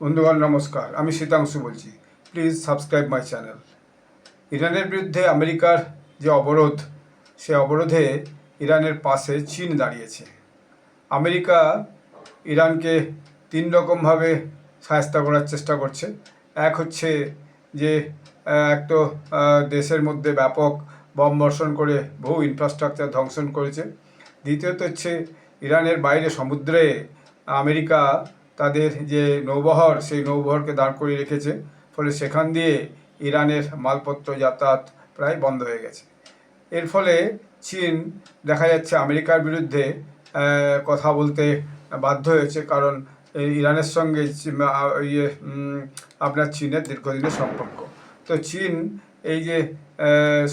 বন্ধুগণ নমস্কার, আমি শীতাংশু বলছি। Please subscribe my channel. ইরানের বিরুদ্ধে আমেরিকার যে অবরোধ, সে অবরোধে ইরানের পাশে চীন দাঁড়িয়েছে। আমেরিকা ইরানকে তিন রকমভাবে সাহায্য করার চেষ্টা করছে। এক হচ্ছে যে এক তো দেশের মধ্যে ব্যাপক বম বর্ষণ করে বহু ইনফ্রাস্ট্রাকচার ধ্বংসন করেছে। দ্বিতীয়ত হচ্ছে ইরানের বাইরে সমুদ্রে আমেরিকা তাদের যে নৌবহর, সেই নৌবহরকে দাঁড় করিয়ে রেখেছে। ফলে সেখান দিয়ে ইরানের মালপত্র যাতায়াত প্রায় বন্ধ হয়ে গেছে। এর ফলে চীন দেখা যাচ্ছে আমেরিকার বিরুদ্ধে কথা বলতে বাধ্য হয়েছে, কারণ ইরানের সঙ্গে আপনার চীনের দীর্ঘদিনের সম্পর্ক। তো চীন এই যে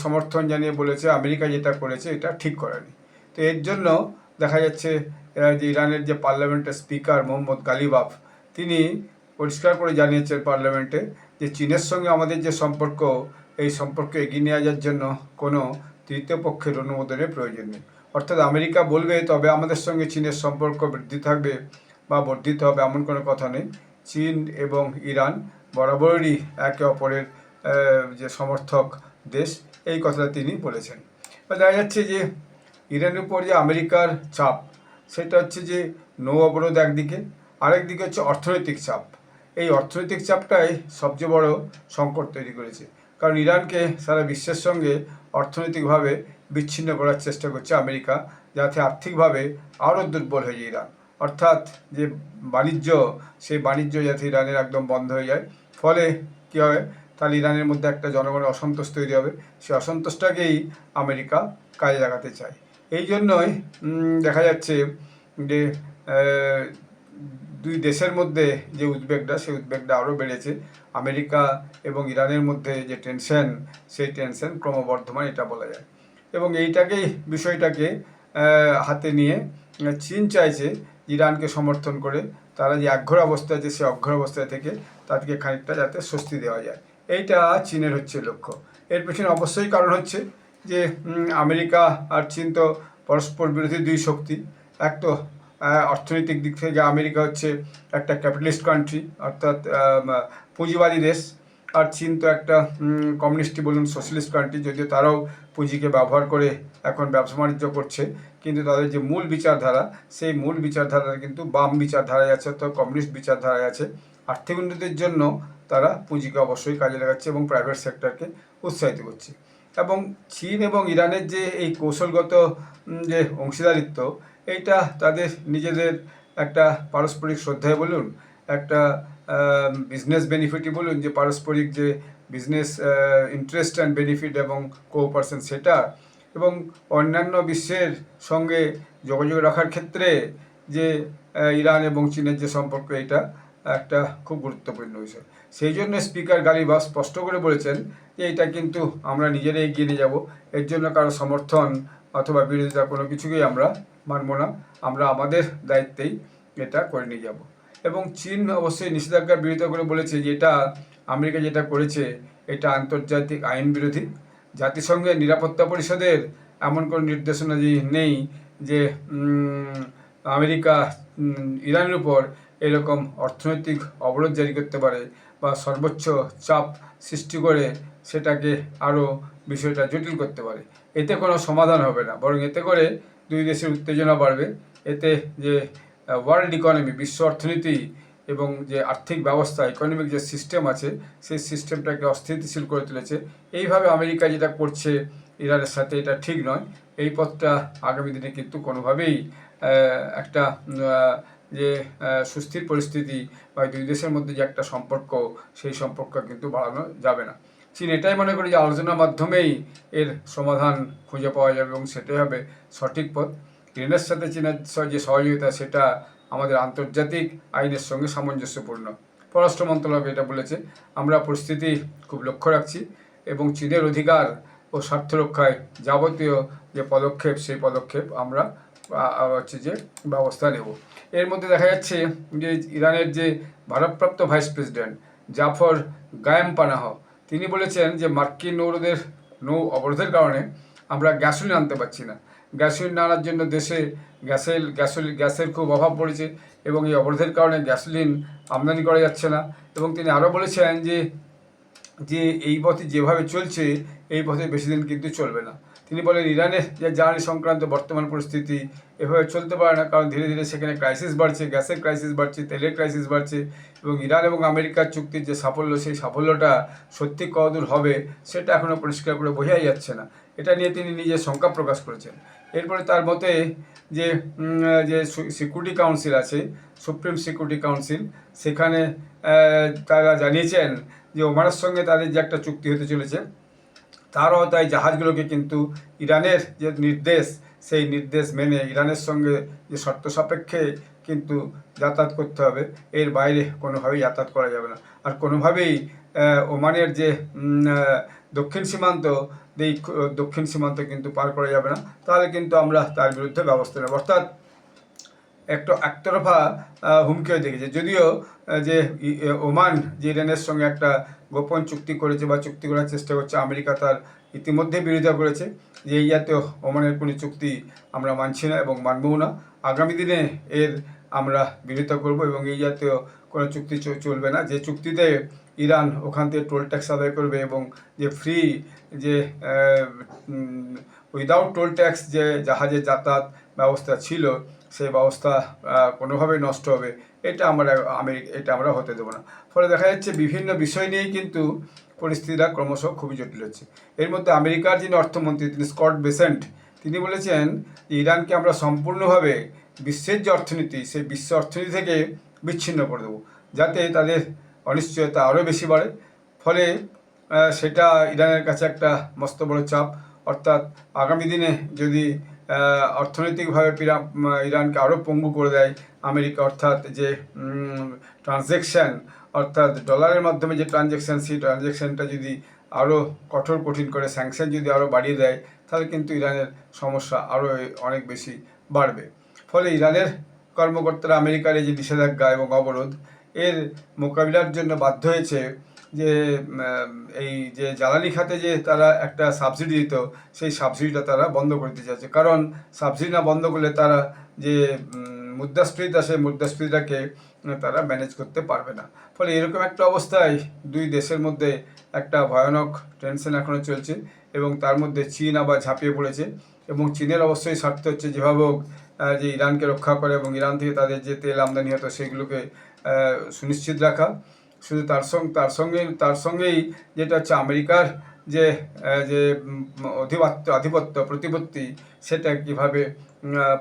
সমর্থন জানিয়ে বলেছে আমেরিকা যেটা করেছে এটা ঠিক করেনি। তো এর জন্য দেখা যাচ্ছে যে ইরানের যে পার্লামেন্টের স্পিকার মোহাম্মদ গালিবাফ, তিনি পরিষ্কার করে জানিয়েছেন পার্লামেন্টে যে চীনের সঙ্গে আমাদের যে সম্পর্ক, এই সম্পর্ক এগিয়ে নিয়ে যাওয়ার জন্য কোনো তৃতীয় পক্ষের অনুমোদনের প্রয়োজন নেই। অর্থাৎ আমেরিকা বলবে তবে আমাদের সঙ্গে চীনের সম্পর্ক বৃদ্ধি থাকবে বা বর্ধিত হবে, এমন কোনো কথা নেই। চীন এবং ইরান বরাবরই একে অপরের যে সমর্থক দেশ, এই কথাটা তিনি বলেছেন। দেখা যাচ্ছে যে ইরানের উপর যে আমেরিকার চাপ, সেটা হচ্ছে যে নৌ অবরোধ একদিকে, আরেকদিকে হচ্ছে অর্থনৈতিক চাপ। এই অর্থনৈতিক চাপটাই সবচেয়ে বড় সংকট তৈরি করেছে, কারণ ইরানকে সারা বিশ্বের সঙ্গে অর্থনৈতিকভাবে বিচ্ছিন্ন করার চেষ্টা করছে আমেরিকা, যাতে আর্থিকভাবে আরও দুর্বল হয়ে যায় ইরান। অর্থাৎ যে বাণিজ্য, সেই বাণিজ্য যাতে ইরানের একদম বন্ধ হয়ে যায়। ফলে কী হবে, তাহলে ইরানের মধ্যে একটা জনগণের অসন্তোষ তৈরি হবে। সেই অসন্তোষটাকেই আমেরিকা কাজে লাগাতে চায়। এই জন্যই দেখা যাচ্ছে যে দুই দেশের মধ্যে যে উদ্বেগটা, সেই উদ্বেগটা আরও বেড়েছে। আমেরিকা এবং ইরানের মধ্যে যে টেনশন, সেই টেনশন ক্রমবর্ধমান, এটা বলা যায়। এবং বিষয়টাকে হাতে নিয়ে চীন চাইছে ইরানকে সমর্থন করে তারা যে একঘর অবস্থা আছে, সেই অঘ্ঘর অবস্থা থেকে তাদেরকে খানিকটা যাতে স্বস্তি দেওয়া যায়, এইটা চীনের হচ্ছে লক্ষ্য। এর পেছনে অবশ্যই কারণ হচ্ছে যে আমেরিকা আর চীন তো পরস্পর বিরোধী দুই শক্তি। এক তো অর্থনৈতিক দিক থেকে আমেরিকা হচ্ছে একটা ক্যাপিটালিস্ট কান্ট্রি, অর্থাৎ পুঁজিবাদী দেশ। আর চীন তো একটা কমিউনিস্টই বলুন, সোশ্যালিস্ট কান্ট্রি, যদিও তারাও পুঁজিকে ব্যবহার করে এখন ব্যবসা বাণিজ্য করছে। কিন্তু তাদের যে মূল বিচারধারা, সেই মূল বিচারধারা কিন্তু বাম বিচারধারায় আছে, অর্থাৎ কমিউনিস্ট বিচারধারায় আছে। আর্থিক উন্নতির জন্য তারা পুঁজিকে অবশ্যই কাজে লাগাচ্ছে এবং প্রাইভেট সেক্টরকে উৎসাহিত করছে। এবং চীন এবং ইরানের যে এই কৌশলগত যে অংশীদারিত্ব, এইটা তাদের নিজেদের একটা পারস্পরিক শ্রদ্ধায় বলুন, একটা বিজনেস বেনিফিটই বলুন, যে পারস্পরিক যে বিজনেস ইন্টারেস্ট অ্যান্ড বেনিফিট এবং কোঅপারেশন, সেটা এবং অন্যান্য বিশ্বের সঙ্গে যোগাযোগ রাখার ক্ষেত্রে যে ইরান এবং চীনের যে সম্পর্ক, এটা একটা খুব গুরুত্বপূর্ণ বিষয়। সেই জন্য স্পিকার গালিবাফ স্পষ্ট করে বলেছেন যে এটা কিন্তু আমরা নিজেরাই এগিয়ে নিয়ে যাব। এর জন্য কারো সমর্থন অথবা বিরোধিতা কোনো কিছুকেই আমরা মানব না। আমরা আমাদের দায়িত্বেই এটা করে নিয়ে যাব। এবং চীন অবশ্যই নিষেধাজ্ঞার বিরোধিতা করে বলেছে যে এটা আমেরিকা যেটা করেছে, এটা আন্তর্জাতিক আইন বিরোধী। জাতিসংঘের নিরাপত্তা পরিষদের এমন কোনো নির্দেশনা নেই যে আমেরিকা ইরানের উপর এরকম অর্থনৈতিক অবরোধ জারি করতে পারে বা সর্বোচ্চ চাপ সৃষ্টি করে সেটাকে আরও বিষয়টা জটিল করতে পারে। এতে কোনো সমাধান হবে না, বরং এতে করে দুই দেশের উত্তেজনা বাড়বে। এতে যে ওয়ার্ল্ড ইকোনমি, বিশ্ব অর্থনীতি এবং যে আর্থিক ব্যবস্থা, ইকোনমিক যে সিস্টেম আছে, সেই সিস্টেমটাকে অস্থিতিশীল করে তুলেছে। এইভাবে আমেরিকা যেটা করছে ইরানের সাথে, এটা ঠিক নয়। এই পথটা আগামী দিনে কিন্তু কোনোভাবেই একটা যে সুস্থির পরিস্থিতি বা দুই দেশের মধ্যে যে একটা সম্পর্ক, সেই সম্পর্ক কিন্তু বাড়ানো যাবে না। চীন এটাই মনে করে যে আলোচনার মাধ্যমেই এর সমাধান খুঁজে পাওয়া যাবে এবং সেটাই হবে সঠিক পথ। ইরানের সাথে চীনের যে সহযোগিতা, সেটা আমাদের আন্তর্জাতিক আইনের সঙ্গে সামঞ্জস্যপূর্ণ। পররাষ্ট্র মন্ত্রণালয় এটা বলেছে। আমরা পরিস্থিতি খুব লক্ষ্য রাখছি এবং চীনের অধিকার ও স্বার্থ রক্ষায় যাবতীয় যে পদক্ষেপ, সেই পদক্ষেপ আমরা হচ্ছে যে ব্যবস্থা নেব। এর মধ্যে দেখা যাচ্ছে যে ইরানের যে ভারপ্রাপ্ত ভাইস প্রেসিডেন্ট জাফর গায়েম-পানাহ, তিনি বলেছেন যে মার্কিন নৌ অবরোধের কারণে আমরা গ্যাসোলিন আনতে পারছি না। গ্যাসোলিন না আনার জন্য দেশে গ্যাসের খুব অভাব পড়েছে। এবং এই অবরোধের কারণে গ্যাসোলিন আমদানি করা যাচ্ছে না। এবং তিনি আরও বলেছেন যে যে এই পথে যেভাবে চলছে এই পথে বেশি দিন কিন্তু চলবে না। তিনি বলেন ইরানের যে জ্বালানি সংক্রান্ত বর্তমান পরিস্থিতি এভাবে চলতে পারে না, কারণ ধীরে ধীরে সেখানে ক্রাইসিস বাড়ছে, গ্যাসের ক্রাইসিস বাড়ছে, তেলের ক্রাইসিস বাড়ছে, এবং ইরান এবং আমেরিকার চুক্তির যে সাফল্য সেই সাফল্যটা সত্যি কতদূর হবে সেটা এখনও পরিষ্কার করে বোঝাই যাচ্ছে না। এটা নিয়ে তিনি নিজে শঙ্কা প্রকাশ করেছেন। এরপরে তার মতে যে যে সিকিউরিটি কাউন্সিল আছে, সুপ্রিম সিকিউরিটি কাউন্সিল, সেখানে তারা জানিয়েছেন যে ওমানের সঙ্গে তাদের যে একটা চুক্তি হতে চলেছে তার আওতায় জাহাজগুলোকে কিন্তু ইরানের যে নির্দেশ সেই নির্দেশ মেনে ইরানের সঙ্গে যে শর্ত সাপেক্ষে কিন্তু যাতায়াত করতে হবে, এর বাইরে কোনোভাবেই যাতায়াত করা যাবে না। আর কোনোভাবেই ওমানের যে দক্ষিণ সীমান্ত এই দক্ষিণ সীমান্ত কিন্তু পার করা যাবে না, তাহলে কিন্তু আমরা তার বিরুদ্ধে ব্যবস্থা নেব। অর্থাৎ একতরফা হুমকি হয়ে দেখেছে। যদিও যে ওমান যে ইরানের সঙ্গে একটা গোপন চুক্তি করেছে বা চুক্তি করার চেষ্টা করছে, আমেরিকা তার ইতিমধ্যে বিরোধিতা করেছে যে এই জাতীয় ওমানের কোনো চুক্তি আমরা মানছি না এবং মানবও না। আগামী দিনে এর আমরা বিরোধিতা করব এবং এই জাতীয় কোনো চুক্তি চলবে না যে চুক্তিতে ইরান ওখান থেকে টোল ট্যাক্স আদায় করবে এবং যে ফ্রি যে উইদাউট টোল ট্যাক্স যে জাহাজের যাতায়াত ব্যবস্থা ছিল সেই ব্যবস্থা কোনোভাবেই নষ্ট হবে, এটা আমরা হতে দেবো না। ফলে দেখা যাচ্ছে বিভিন্ন বিষয় নিয়েই কিন্তু পরিস্থিতিটা ক্রমশ খুবই জটিল হচ্ছে। এর মধ্যে আমেরিকার যিনি অর্থমন্ত্রী তিনি স্কট বেসেন্ট তিনি বলেছেন যে ইরানকে আমরা সম্পূর্ণভাবে বিশ্বের যে অর্থনীতি সেই বিশ্ব অর্থনীতি থেকে বিচ্ছিন্ন করে দেবো, যাতে তাদের অনিশ্চয়তা আরও বেশি বাড়ে। ফলে সেটা ইরানের কাছে একটা মস্ত বড় চাপ। অর্থাৎ আগামী দিনে যদি অর্থনৈতিকভাবে ইরানকে আরও পঙ্গু করে দেয় আমেরিকা, অর্থাৎ যে ট্রানজ্যাকশান অর্থাৎ ডলারের মাধ্যমে যে ট্রানজ্যাকশান সেই ট্রানজ্যাকশানটা যদি আরও কঠিন করে স্যাংশন যদি আরও বাড়িয়ে দেয়, তাহলে কিন্তু ইরানের সমস্যা আরও অনেক বেশি বাড়বে। ফলে ইরানের কর্মকর্তারা আমেরিকার এই যে নিষেধাজ্ঞা এবং অবরোধ এর মোকাবিলার জন্য বাধ্য হয়েছে যে এই যে জ্বালানি খাতে যে তারা একটা সাবসিডি দিত সেই সাবসিডিটা তারা বন্ধ করতে চাইছে, কারণ সাবসিডি না বন্ধ করলে তারা যে মুদ্রাস্ফীতি সেই মুদ্রাস্ফীতিটাকে তারা ম্যানেজ করতে পারবে না। ফলে এরকম একটা অবস্থায় দুই দেশের মধ্যে একটা ভয়ানক টেনশন এখনও চলছে এবং তার মধ্যে চীন আবার ঝাঁপিয়ে পড়েছে এবং চীনের অবশ্যই স্বার্থ হচ্ছে যেভাবে হোক যে ইরানকে রক্ষা করে এবং ইরান থেকে তাদের যে তেল আমদানি হতো সেগুলোকে সুনিশ্চিত রাখা। শুধু তার সঙ্গেই যেটা হচ্ছে আমেরিকার যে যে আধিপত্য প্রতিপত্তি সেটা কীভাবে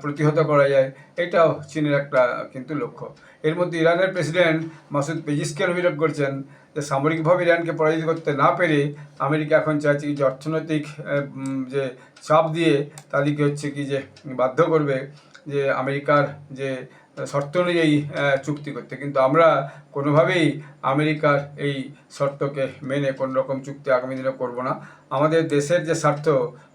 প্রতিহত করা যায়, এটাও চীনের একটা কিন্তু লক্ষ্য। এর মধ্যে ইরানের প্রেসিডেন্ট মাসুদ পেজিশকিয়ান অভিযোগ করছেন যে সামরিকভাবে ইরানকে পরাজিত করতে না পেরে আমেরিকা এখন চাইছে যে অর্থনৈতিক যে চাপ দিয়ে তাদেরকে হচ্ছে কি যে বাধ্য করবে যে আমেরিকার যে শর্ত অনুযায়ী চুক্তি করতে। কিন্তু আমরা কোনোভাবেই আমেরিকার এই শর্তকে মেনে কোনো রকম চুক্তি আগামী দিনে করব না। আমাদের দেশের যে স্বার্থ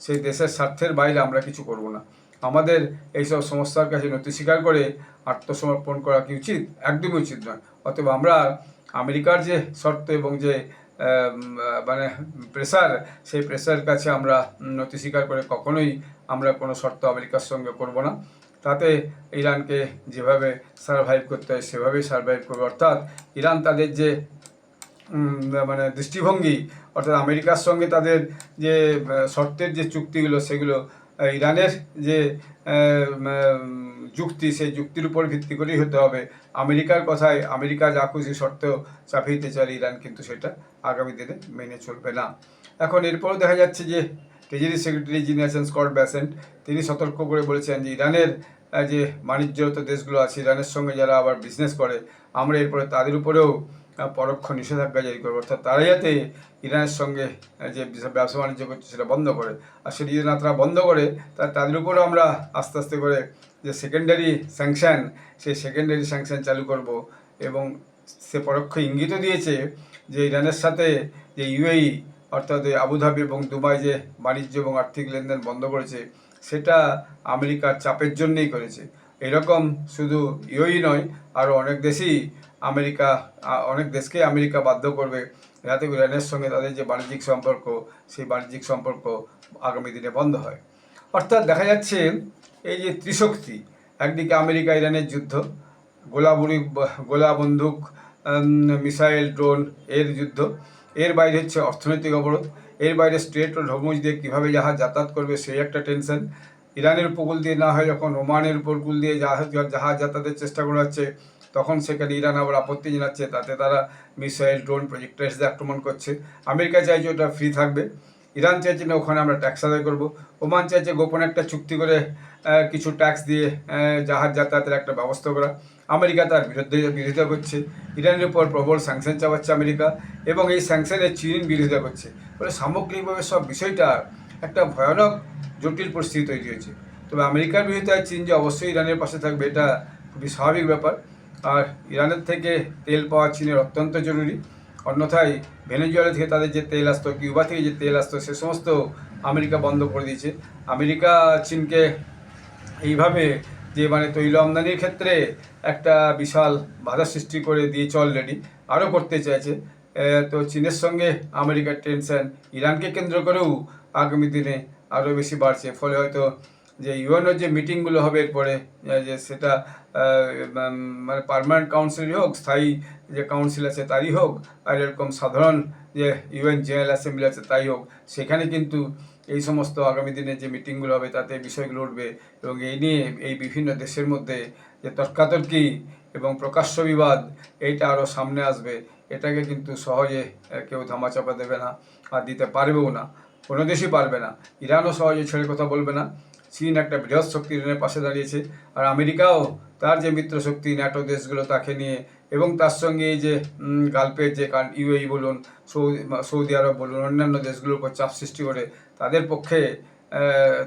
সেই দেশের স্বার্থের বাইরে আমরা কিছু করব না। আমাদের এইসব সমস্যার কাছে নতি স্বীকার করে আত্মসমর্পণ করা কি উচিত? একদমই উচিত নয়। অতএব আমরা আমেরিকার যে শর্ত এবং যে মানে প্রেসার সেই প্রেসারের কাছে আমরা নতি স্বীকার করে কখনোই আমরা কোনো শর্ত আমেরিকার সঙ্গে করব না। তাতে ইরানকে যেভাবে সারভাইভ করতে হয় সেভাবেই সারভাইভ করবে। অর্থাৎ ইরান তাদের যে মানে দৃষ্টিভঙ্গি অর্থাৎ আমেরিকার সঙ্গে তাদের যে শর্তের যে চুক্তিগুলো সেগুলো ইরানের যে যুক্তি সেই যুক্তির উপর ভিত্তি করেই হতে হবে। আমেরিকার কথায় আমেরিকা যা খুশি শর্ত চাপিয়ে দিতে চাইলে ইরান কিন্তু সেটা আগামী দিনে মেনে চলবে না। এখন এরপরও দেখা যাচ্ছে যে ট্রেজারি সেক্রেটারি যিনি আছেন স্কট বেসেন্ট তিনি সতর্ক করে বলেছেন যে ইরানের যে বাণিজ্যরত দেশগুলো আছে ইরানের সঙ্গে যারা আবার বিজনেস করে আমরা এরপরে তাদের উপরেও পরোক্ষ নিষেধাজ্ঞা জারি করবে। অর্থাৎ তারা যাতে ইরানের সঙ্গে যে ব্যবসা বাণিজ্য করছে সেটা বন্ধ করে, আর সেটি যদি না তারা বন্ধ করে তাদের উপরেও আমরা আস্তে আস্তে করে যে সেকেন্ডারি স্যাংশন সেই সেকেন্ডারি স্যাংশন চালু করব। এবং সে পরোক্ষ ইঙ্গিতও দিয়েছে যে ইরানের সাথে যে ইউএই অর্থাৎ আবুধাবি এবং দুবাই যে বাণিজ্য এবং আর্থিক লেনদেন বন্ধ করেছে সেটা আমেরিকার চাপের জন্যই করেছে। এরকম শুধু ইউএই নয় আরও অনেক দেশকেই আমেরিকা বাধ্য করবে যাতে ইরানের সঙ্গে তাদের যে বাণিজ্যিক সম্পর্ক সেই বাণিজ্যিক সম্পর্ক আগামী দিনে বন্ধ হয়। অর্থাৎ দেখা যাচ্ছে এই যে ত্রিশক্তি, একদিকে আমেরিকা ইরানের যুদ্ধ, গোলা বন্দুক, মিসাইল, ড্রোন এর যুদ্ধ। এর বাইরে হচ্ছে অর্থনৈতিক অবরোধ, এর বাইরে স্ট্রেট ও হরমুজ দিয়ে কীভাবে জাহাজ যাতায়াত করবে সেই একটা টেনশন। ইরানের উপকূল দিয়ে না হয় যখন ওমানের উপকূল দিয়ে জাহাজ যাতায়াতের চেষ্টা করা হচ্ছে, তখন সেখানে ইরান আবার আপত্তি জানাচ্ছে, তাতে তারা মিসাইল, ড্রোন, প্রজেক্টাইলস দিয়ে আক্রমণ করছে। আমেরিকা চাইছে ওটা ফ্রি থাকবে, ইরান চাইছে না ওখানে আমরা ট্যাক্স আদায় করবো, ওমান চাইছে গোপনে একটা চুক্তি করে কিছু ট্যাক্স দিয়ে জাহাজ যাতায়াতের একটা ব্যবস্থা করা। আমেরিকা তার বিরোধিতা করছে, ইরানের উপর প্রবল স্যাংশন চাপাচ্ছে আমেরিকা, এবং এই স্যাংশনের চীন বিরোধিতা করছে। ফলে সামগ্রিকভাবে সব বিষয়টা একটা ভয়ানক জটিল পরিস্থিতি তৈরি হয়েছে। তবে আমেরিকার বিরোধিতায় চীন যে অবশ্যই ইরানের পাশে থাকবে এটা খুবই স্বাভাবিক ব্যাপার। আর ইরানের থেকে তেল পাওয়া চীনের অত্যন্ত জরুরি, অন্যথায় ভেনেজুয়েলা থেকে তাদের যে তেল আসতো, কিউবা থেকে যে তেল আসতো, সে সমস্ত আমেরিকা বন্ধ করে দিয়েছে। আমেরিকা চীনকে এইভাবে যে তৈল আমদানির ক্ষেত্রে একটা বিশাল বাধা সৃষ্টি করে দিয়েছে, অলরেডি আরও করতে চাইছে। তো চীনের সঙ্গে আমেরিকার টেনশন ইরানকে কেন্দ্র করেও আগামী দিনে আরও বেশি বাড়ছে। ফলে হয়তো যে ইউএনওর যে মিটিংগুলো হবে এরপরে, যে সেটা পার্মানেন্ট কাউন্সিলই হোক, স্থায়ী যে কাউন্সিল আছে তারই হোক, আর এরকম সাধারণ যে ইউএন জেনারেল অ্যাসেম্বলি আছে তাই হোক, সেখানে কিন্তু এই সমস্ত আগামী দিনে যে মিটিংগুলো হবে তাতে বিষয়গুলো উঠবে, এবং এই নিয়ে এই বিভিন্ন দেশের মধ্যে যে তর্কাতর্কি এবং প্রকাশ্য বিবাদ এইটা আরও সামনে আসবে। এটাকে কিন্তু সহজে কেউ ধামাচাপা দেবে না, আর দিতে পারবেও না, কোনো দেশই পারবে না। ইরানও সহজে ছেড়ে কথা বলবে না। চীন একটা বৃহৎ শক্তি ইরানের পাশে দাঁড়িয়েছে, আর আমেরিকাও তার যে মিত্র শক্তি ন্যাটো দেশগুলো তাকে নিয়ে, এবং তার সঙ্গে এই যে গালফের যে ইউএই বলুন, সৌদি আরব বলুন, অন্যান্য দেশগুলোর উপর চাপ সৃষ্টি করে তাদের পক্ষে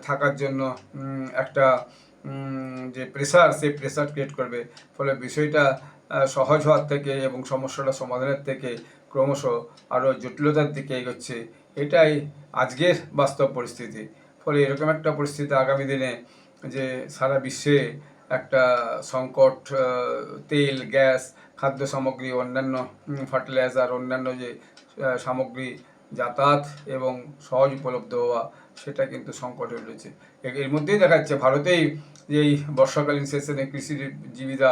থাকার জন্য একটা যে প্রেসার, সেই প্রেসার ক্রিয়েট করবে। ফলে বিষয়টা সহজ হওয়ার থেকে এবং সমস্যাটা সমাধানের থেকে ক্রমশ আরও জটিলতার দিকে এগোচ্ছে। এটাই আজকের বাস্তব পরিস্থিতি। ফলে এরকম একটা পরিস্থিতি আগামী দিনে যে সারা বিশ্বে একটা সংকট, তেল, গ্যাস, খাদ্য সামগ্রী, অন্যান্য ফার্টিলাইজার, অন্যান্য যে সামগ্রী যাতায়াত এবং সহজ উপলব্ধ হওয়া, সেটা কিন্তু সংকটে রয়েছে। এর মধ্যেই দেখা যাচ্ছে ভারতেই যে এই বর্ষাকালীন সেশনে কৃষিজীবীরা,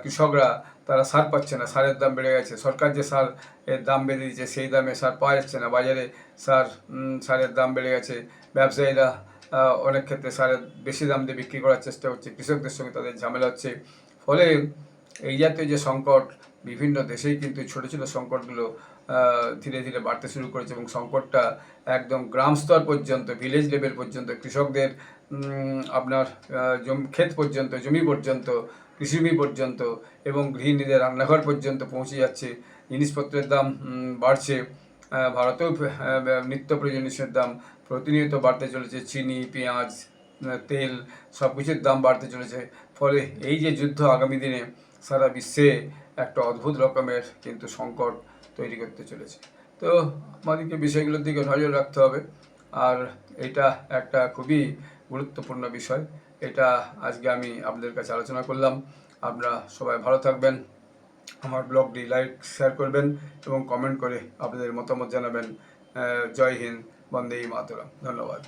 কৃষকরা তারা সার পাচ্ছে না, সারের দাম বেড়ে গেছে। সরকার যে সার এর দাম বেড়ে দিয়েছে সেই দামে সার পাওয়া যাচ্ছে না বাজারে, সারের দাম বেড়ে গেছে। ব্যবসায়ীরা অনেক ক্ষেত্রে সারের বেশি দাম দিয়ে বিক্রি করার চেষ্টা করছে, কৃষকদের সঙ্গে তাদের ঝামেলা হচ্ছে। ফলে এই জাতীয় যে সংকট বিভিন্ন দেশেই কিন্তু ছোটো ছোটো সংকটগুলো ধীরে ধীরে বাড়তে শুরু করেছে, এবং সংকটটা একদম গ্রাম স্তর পর্যন্ত, ভিলেজ লেভেল পর্যন্ত, কৃষকদের আপনার ক্ষেত পর্যন্ত, জমি পর্যন্ত, কৃষিভূমি পর্যন্ত, এবং গৃহিণীদের রান্নাঘর পর্যন্ত পৌঁছে যাচ্ছে। জিনিসপত্রের দাম বাড়ছে, ভারতেও নিত্য প্রয়োজনীয় জিনিসের দাম প্রতিনিয়ত বাড়তে চলেছে। চিনি, পেঁয়াজ, তেল সব কিছুর দাম বাড়তে চলেছে। ফলে এই যে যুদ্ধ আগামী দিনে সারা বিশ্বে একটা অদ্ভুত রকমের কিন্তু সংকট তৈরি করতে চলেছে। তো আমাদেরকে বিষয়গুলোর দিকে নজর রাখতে হবে, আর এটা একটা খুবই গুরুত্বপূর্ণ বিষয়। এটা আজকে আমি আপনাদের কাছে আলোচনা করলাম। আপনারা সবাই ভালো থাকবেন, আমার ব্লগটি লাইক, শেয়ার করবেন এবং কমেন্ট করে আপনাদের মতামত জানাবেন। জয় হিন্দ, বন্দে মাতরম। ধন্যবাদ।